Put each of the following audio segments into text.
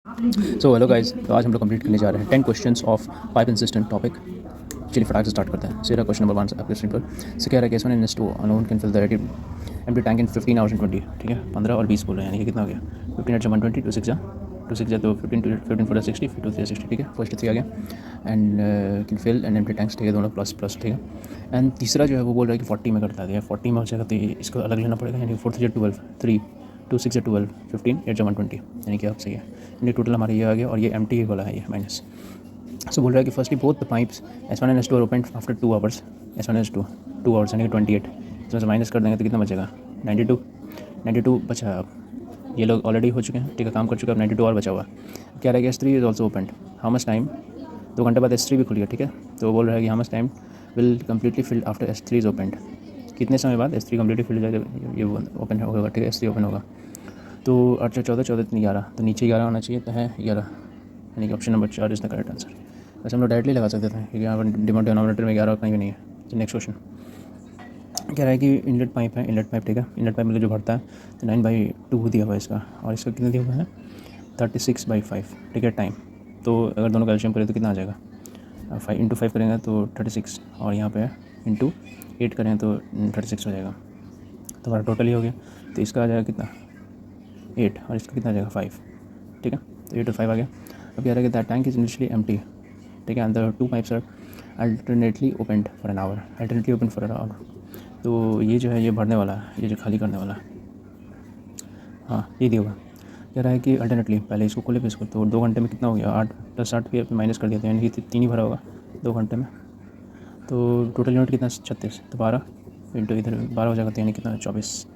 So hello guys, तो आज हम लोग कंप्लीट करने जा रहे हैं 10 questions of pipe insistent topic. चलिए फटाक से स्टार्ट करते हैं। सीधा क्वेश्चन नंबर 1 आपके स्क्रीन पर से कह रहा है case one and S two alone can fill the empty tank in 15 hours and 20। ठीक है, 15 और 20 बोल रहे हैं, यानी कि कितना हो गया 15 एट 120 टू सिक्स जा तो 15 फोर 60 फिर 2 3 60। ठीक है, फर्स्ट 3 आ गया and can fill and empty tanks. ठीक है, दोनों प्लस प्लस। ठीक है, एंड तीसरा जो है वो बोल रहा है कि 40 में करता है। 40 में हो जाएगा तो इसको अलग लेना पड़ेगा, यानी 4 3 12 3 2 6 12 15 8 120, यानी कि आप सही है। यानी टोटल हमारा ये आ गया और ये एम टी वाला है, ये माइनस। सो बोल रहा है कि firstly both the pipes S1 and S2 are open after 2 hours. S1 S2 2 hours यानी कि 28। इसमें से माइनस कर देंगे तो कितना बचेगा 92। 92 बचा है। अब ये लोग ऑलरेडी हो चुके हैं, ठीक है, काम कर चुके हैं। अब 92 और बचा हुआ क्या रहेगा। S3 is also open. How much time, 2 घंटे बाद S3 भी खुल गया। ठीक है, तो बोल रहा है कि how much time will completely field after S3 is open. कितने समय बाद S3 कम्प्लीटली फिल्ड हो जाएगा, ये ओपन होगा। ठीक है, S3 ओपन होगा। तो 8 14 14 3 11, तो नीचे 11 होना चाहिए, तो है 11, यानी कि option number 4 is the correct answer. वैसे हम लोग डायरेक्टली लगा सकते थे क्योंकि यहाँ पर डिनोमिनेटर में 11 कहीं भी नहीं है। तो नेक्स्ट क्वेश्चन कह रहा है कि इनलेट पाइप है, इनलेट पाइप। ठीक है, इनलेट पाइप मतलब जो भरता है, तो 9/2 दिया हुआ है इसका, और इसका कितना दिया हुआ है 36/5। ठीक है, टाइम तो अगर दोनों कैल्शियम करें तो कितना आ जाएगा 5 इंटू 5 करेंगे तो 36, और यहाँ पे इंटू 8 करें तो 36 हो जाएगा। तो हमारा टोटल ही हो गया। तो इसका आ जाएगा कितना 8, और इसका कितना आ जाएगा 5। ठीक है, तो 8 और 5 आ गया। अब कह रहा है कि the tank is initially empty. ठीक है, and the 2 pipes are alternately opened for an hour. Alternately open for an hour, तो ये जो है ये भरने वाला है, ये जो खाली करने वाला है, हाँ ये दिया होगा। कह रहा है कि अल्टरनेटली पहले इसको खोले फिर इसको, तो 2 घंटे में कितना हो गया 8 + 8 फिर माइनस कर दिया था, यानी कि 3 ही भरा होगा 2 घंटे में। तो टोटल यूनिट कितना 36, तो 12 इंटू इधर 12 हो जाएगा, तो यानी कितना 24।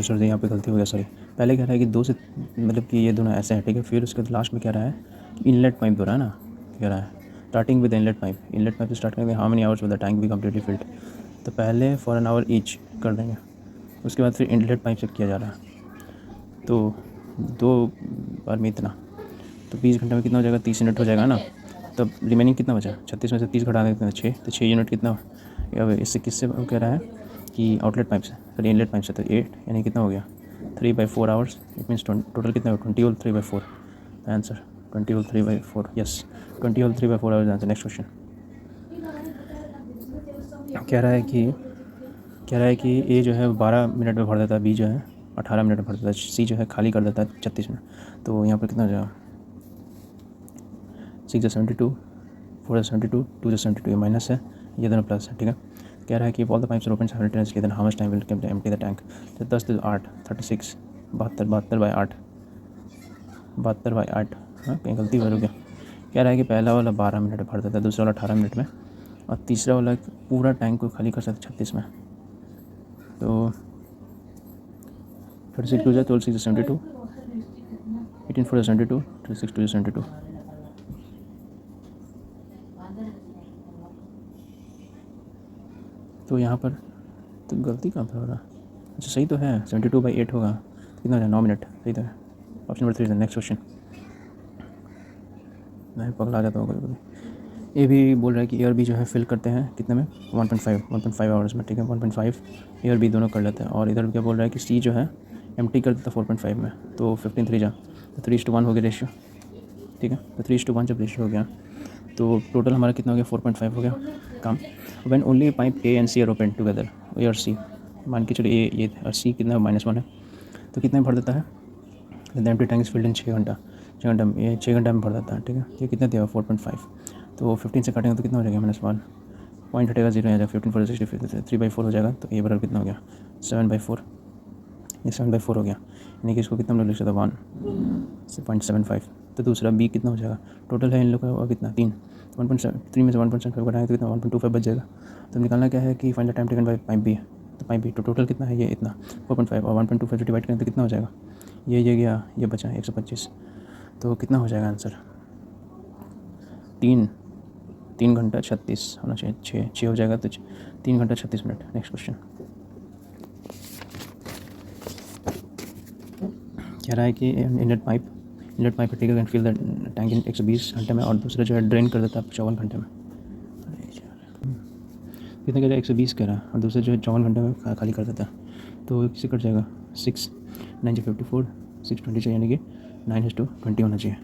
सॉरी यहाँ पे गलती हो गया, सॉरी। पहले कह रहा है कि 2 से मतलब कि ये दोनों ऐसे हैं। ठीक है, फिर उसके लास्ट में कह रहा है कि इनलेट पाइप दो रहा है ना, कह रहा है starting with inlet pipe. Inlet pipe से स्टार्ट करेंगे, how many hours with the tank be completely field. तो पहले फॉर एन आवर ईच कर देंगे, उसके बाद फिर इनलेट पाइप से किया जा रहा है, तो 2 बार में इतना, तो 20 घंटे में कितना हो जाएगा 30 यूनिट हो जाएगा ना। तब रिमेनिंग कितना बचा 36 में से 30 घटा देते हैं 6, तो 6 यूनिट कितना। अब इससे किससे कह रहा है कि आउटलेट पाइप से, सॉरी इनलेट पाइप से, तो 8 यानी कितना हो गया 3/4 आवर्स। इट मीन्स टोटल कितना होगा 20 whole 3/4 answer. 20 whole 3/4, yes 20 whole 3/4 hours answer. Next question कह रहा है कि ए जो है 12 मिनट में भर देता है, बी जो है 18 मिनट में भर देता है, सी जो है खाली कर देता है 36 मिनट। तो यहाँ पर कितना हो जाएगा 6 × 72, 4 × 72, 2 × 72, ये माइनस है, ये दोनों प्लस है। ठीक है, कह रहा है कि all the pipes are open simultaneously, then how much time will empty the tank. तो 10 × 8 36, 72/8, 72/8। हाँ कहीं गलती हो गया। कह रहा है कि पहला वाला 12 मिनट में भर देता है, दूसरा वाला 18 मिनट में, और तीसरा वाला पूरा टैंक को खाली कर सकता है 36 में। तो 36 2 12 6 72, 18 4 72, 36 2 72। तो यहाँ पर तो गलती कहाँ पर हो रहा। अच्छा सही तो है, 72/8 होगा, कितना हो जाए 9 मिनट, सही तो है। ऑप्शन नंबर 3 है। नेक्स्ट क्वेश्चन, मैं पगला जाता हूँ कभी कभी। ये भी बोल रहा है कि ए और बी जो है फिल करते हैं कितने में 1.5 आवर्स में। ठीक है, 1.5 ए और बी दोनों कर लेते हैं, और इधर क्या बोल रहा है कि सी जो है एम्प्टी कर देता है 4.5 में। तो 15 3 जा तो 3:1 हो गया रेशियो। ठीक है, तो 3:1 जब रेशियो हो गया तो टोटल हमारा कितना हो गया 4.5 हो गया काम। When only pipe A and C are open together, A और सी मान के चलिए ए ये और सी कितना -1 है, तो कितने भर देता है empty tank is filled in 6 घंटा। 6 घंटा में, ये 6 घंटा में भर देता है। ठीक है, ये कितना दिया 4.5, तो 15 से काटेंगे तो कितना हो जाएगा -1, पॉइंट हटेगा 0 आ जाएगा, 15 4 60 3/4 हो जाएगा। तो ए बराबर कितना हो गया 7/4, ये 7/4 हो गया, यानी कि इसको कितना हम लोग लिख सकते हैं 1.75। तो दूसरा बी कितना हो जाएगा, टोटल है इन लोग का कितना 3, 1.3 में से 1.75 घटाएंगे तो कितना 1.25 बच जाएगा। तो निकालना क्या है कि find the time taken by pipe B है, तो पाइप बी तो टोटल कितना है ये इतना 4.5, और 1.25 डिवाइड करें तो कितना हो जाएगा, ये गया, ये बचा 125। तो कितना हो जाएगा आंसर 3 घंटा 36 होना चाहिए, 6 हो जाएगा, तो 3 घंटा 36 मिनट। नेक्स्ट क्वेश्चन कह रहा है कि इनलेट पाइप ठीक है, can fill the tank in 120 घंटे में, और दूसरा जो है ड्रेन कर देता है 54 घंटे में। कितने कह रहा है? 120 कह रहा है, और दूसरा जो है 54 घंटे में खाली कर देता है। तो किससे कट जाएगा? 6 9 54 620 चाहिए, यानी कि 9:20 होना चाहिए।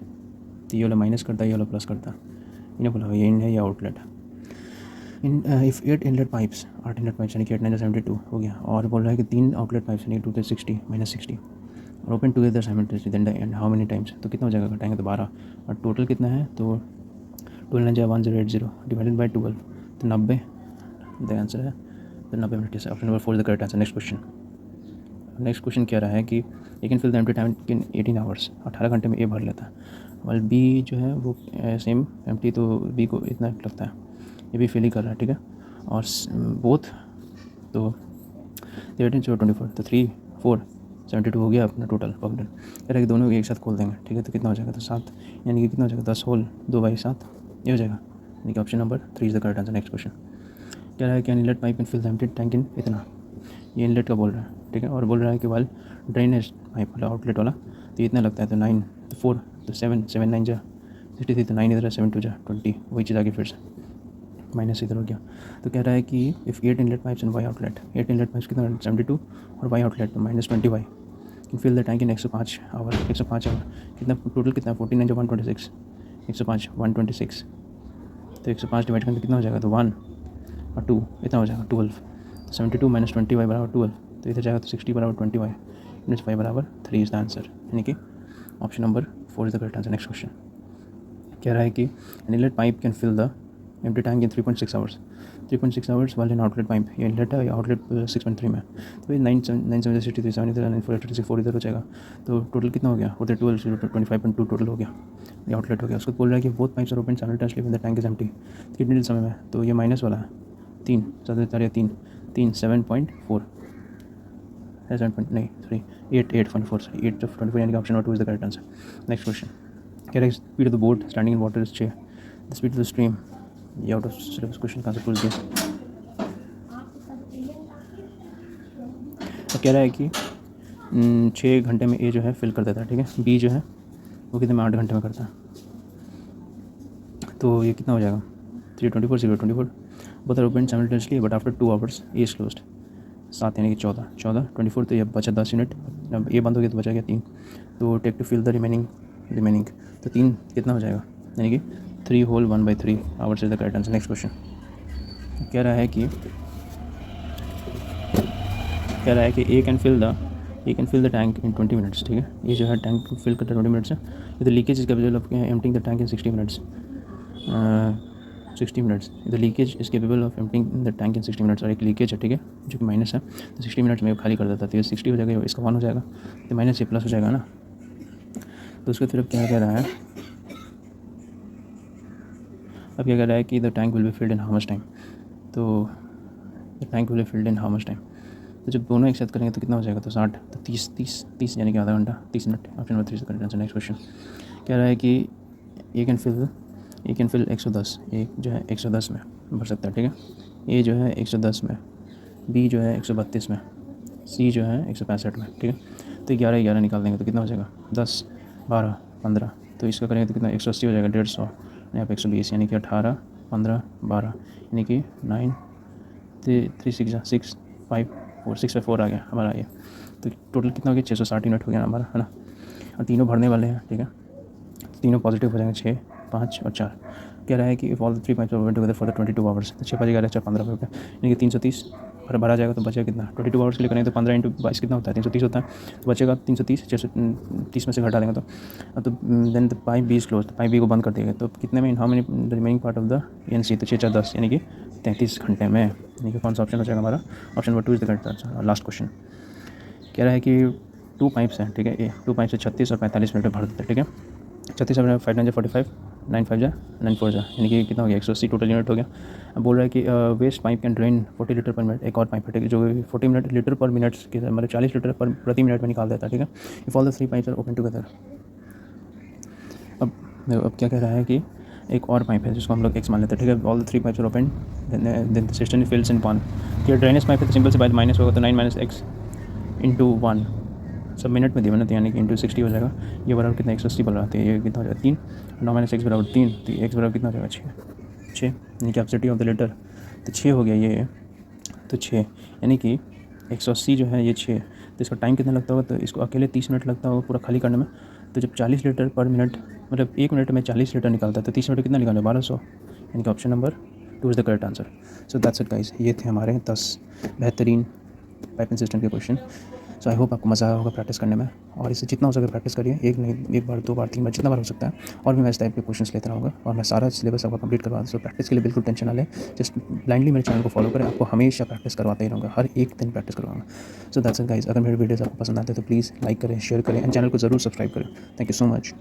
तो ये वाला माइनस करता है, ये वाला प्लस करता है। इन्हें बोला ये इन है या outlet. In if 8 inlet pipes, 8 inlet pipes यानी कि 8 9 72 हो गया, और बोल रहा है कि 3 आउटलेट पाइप्स यानी कि 2 60 -60 और open together simultaneously then and how many times. तो कितना हो जाएगा? घटाएंगे तो 12, और टोटल कितना है? तो 12 9 1080 डिवाइडेड बाई 12, तो 90 द आंसर है। तो 90 minute. Option number 4 is the correct answer. Next question कह रहा है कि ये can fill the empty tank in 18 hours, 18 घंटे में ए भर लेता है। वाल बी जो है वो सेम एम्प्टी, तो बी को इतना लगता है, ये भी फिल ही कर रहा है, ठीक है। और बोथ तो 18 से 24, तो 3 4 72 हो गया अपना टोटल वर्क डन। कह रहा है कि दोनों एक साथ खोल देंगे, ठीक है। तो कितना हो जाएगा? तो 7, यानी कि कितना हो जाएगा? 10 होल 2/7 ये हो जाएगा, यानी कि option number 3 is the correct answer. Next question कह रहा है कि inlet pipe can fill the empty tank in इतना, ये इनलेट का बोल रहा है, ठीक है। और बोल रहा है कि वाल ड्रेनेज पाइप वाला आउटलेट वाला तो इतना लगता है, तो 9 तो 4 तो 7 7 9 जा 63, तो 9 इधर है, 7 2 जा 20, वही चीज़ आगे फिर से माइनस इधर हो गया। तो कह रहा है कि if 8 inlet pipes and Y outlet, 8 inlet pipes कितना? 72 और वाई आउटलेट तो -20 Y can fill the tank in 105 hour, 105 hour कितना? टोटल कितना? 49 जो 126, 105 126, तो 105 डिवाइड करके कितना हो जाएगा? तो 1 और 2 इतना हो जाएगा 12, 72 -20 वाई बराबर 12, तो इधर जाएगा तो 60 बराबर 20 वाई -5 बराबर 3 इज द आंसर, यानी कि option number 4 is the correct answer. Next question कह रहा है कि an inlet pipe can fill the empty tank in 3.6 hours, 3.6 hours वाले एन आउटलेट पाइप, ये इनलेट है या आउटलेट 6.3 में, तो ये 9 7 63 7 इधर 9 4 86 4 इधर हो जाएगा। तो टोटल कितना हो गया? उधर 12 25.2 टोटल हो गया, ये आउटलेट हो गया। उसको बोल रहा है कि both pipes are open simultaneously when the tank is empty, कितने समय में? तो ये माइनस वाला है 3 3 7.4 है 7 नहीं 3 8.4 सॉरी 8.4, यानी कि option number 2 is the correct answer. Next question कह रहा है speed of the boat standing in water is 6, the speed of the stream, ये आउट ऑफ सिलेबस क्वेश्चन कहाँ से पूछ दिया। तो कह रहा है कि 6 घंटे में ए जो है फिल कर देता है, ठीक है। बी जो है वो कितने में? 8 घंटे में करता है। तो ये कितना हो जाएगा? 324 024 both are open simultaneously but after 2 hours A is closed, 7 यानी कि 14 24, तो ये बचा 10 यूनिट, अब ए बंद हो गया तो बचा गया 3, तो take to fill the remaining तो 3 कितना हो जाएगा? यानी कि 3 whole 1/3 hours is the correct answer. Next question कह रहा है कि A can fill the tank in 20 minutes, ठीक है। ये जो है टैंक फिल करता है 20 मिनट्स है। The leakage is capable of emptying the tank in 60 minutes, 60 minutes the leakage is capable of emptying the tank in 60 minutes, और एक लीकेज है, ठीक है, जो कि माइनस है, तो 60 मिनट्स में खाली कर देता है। तो ये 60 हो जाएगा, इसका 1 हो जाएगा, तो माइनस ये प्लस हो जाएगा ना। तो उसके फिर अब क्या कह रहा है? अब क्या कह रहा है कि the tank will be filled in how much time, तो the tank will be filled in how much time, तो जब दोनों एक साथ करेंगे तो कितना हो जाएगा? तो 60 तो 30 यानी कि आधा घंटा 30 मिनट। ऑप्शन नंबर 3 से करेक्ट आंसर। नेक्स्ट क्वेश्चन कह रहा है कि ए कैन फिल 110, एक जो है 110 में भर सकता है, ठीक है। ए जो है 110 में, बी जो है 132 में, सी जो है 165 में, ठीक है। तो 11 निकाल देंगे तो कितना हो जाएगा? 10 12 15, तो इसका करेंगे तो कितना? 180 हो जाएगा, 150, यहाँ पे 120, यानी कि 18 15 12, यानी कि 9 3 6 5 4 6 4 आ गया हमारा ये। तो टोटल कितना हो गया? 660 यूनिट हो गया हमारा, है ना। और तीनों भरने वाले हैं, ठीक है, तीनों पॉजिटिव हो जाएंगे, 6 5 और 4। कह रहा है कि if all the 3 pipes are open together for the 22 hours, तो 6 5 11 4 15 हो गया, यानी कि 330 भरा जाएगा। तो बचेगा कितना? 22 आवर्स के लिए करेंगे तो 15 × 22 कितना होता है? 330 होता है, तो बचेगा 330, 630 में से घटा देंगे तो then the pipe B is close, pipe B को बंद कर देंगे। तो कितने में? How many the remaining part of the and C, तो 6 4 10, यानी कि 33 घंटे में, यानी कि कौन सा ऑप्शन हो जाएगा हमारा? Option number 2 is the correct answer. Last question कह रहा है कि 2 पाइप्स हैं, ठीक है, 2 पाइप से 36 और 45 मिनट में भर देते हैं, ठीक है। 36 और 5 9 45, 9 5 9 4 यानी कि कितना हो गया? 180 टोटल यूनिट हो गया। अब बोल रहा है कि waste pipe can drain 40 litre per minute, एक और पाइप है, ठीक है, जो 40 लीटर पर मिनट के मतलब 40 लीटर पर प्रति मिनट में निकाल देता है, ठीक है। If all the 3 pipes are open together, अब क्या कह रहा है कि एक और पाइप है जिसको हम लोग एक्स मान लेते हैं, ठीक है। All the 3 pipes are open then the system fills in 1, ये ड्रेनेज पाइप है तो सिंपल से बाय माइनस होगा, तो 9 - x × 1 सब मिनट में दिया मैंने, तो यानी कि इंटू 60 हो जाएगा। ये बराबर कितना 180 बोल रहा था, ये कितना हो जाएगा 3, 9 - x बराबर 3, तो x बराबर कितना हो जाएगा 6, यानी कि एब्सिडिटी ऑफ द लेटर, तो 6 हो गया ये, तो 6 यानी कि 180 जो है ये 6, तो इसका टाइम कितना लगता होगा, तो इसको अकेले 30 मिनट लगता होगा पूरा खाली करने में। तो जब 40 लीटर पर मिनट, मतलब 1 मिनट में 40 लीटर निकालता है, तो 30 मिनट कितना निकालना है 1200, यानी कि option number 2 is the correct answer. So that's it guys, ये थे हमारे 10 बेहतरीन पाइपिंग सिस्टम के क्वेश्चन। सो आई होप आपको मज़ा आया होगा प्रैक्टिस करने में, और इसे जितना हो सके प्रैक्टिस करिए, एक नहीं, 1 बार 2 बार 3 बार जितना बार हो सकता है। और भी मैं इस टाइप के क्वेश्चन लेता रहूँगा, और मैं सारा सिलेबस आपका कंप्लीट करवा दूँ। सो प्रैक्टिस के लिए बिल्कुल टेंशन ना लें, जस्ट ब्लाइंडली मेरे चैनल को फॉलो करें, आपको हमेशा प्रैक्टिस करवाता ही रहूँगा, हर एक दिन प्रैक्टिस करवाऊँगा। सो दैट्स इट गाइस, अगर मेरे वीडियोज़ आपको पसंद आते हैं तो प्लीज़ लाइक करें, शेयर करें, एंड चैनल को ज़रूर सब्सक्राइब करें। Thank you so much.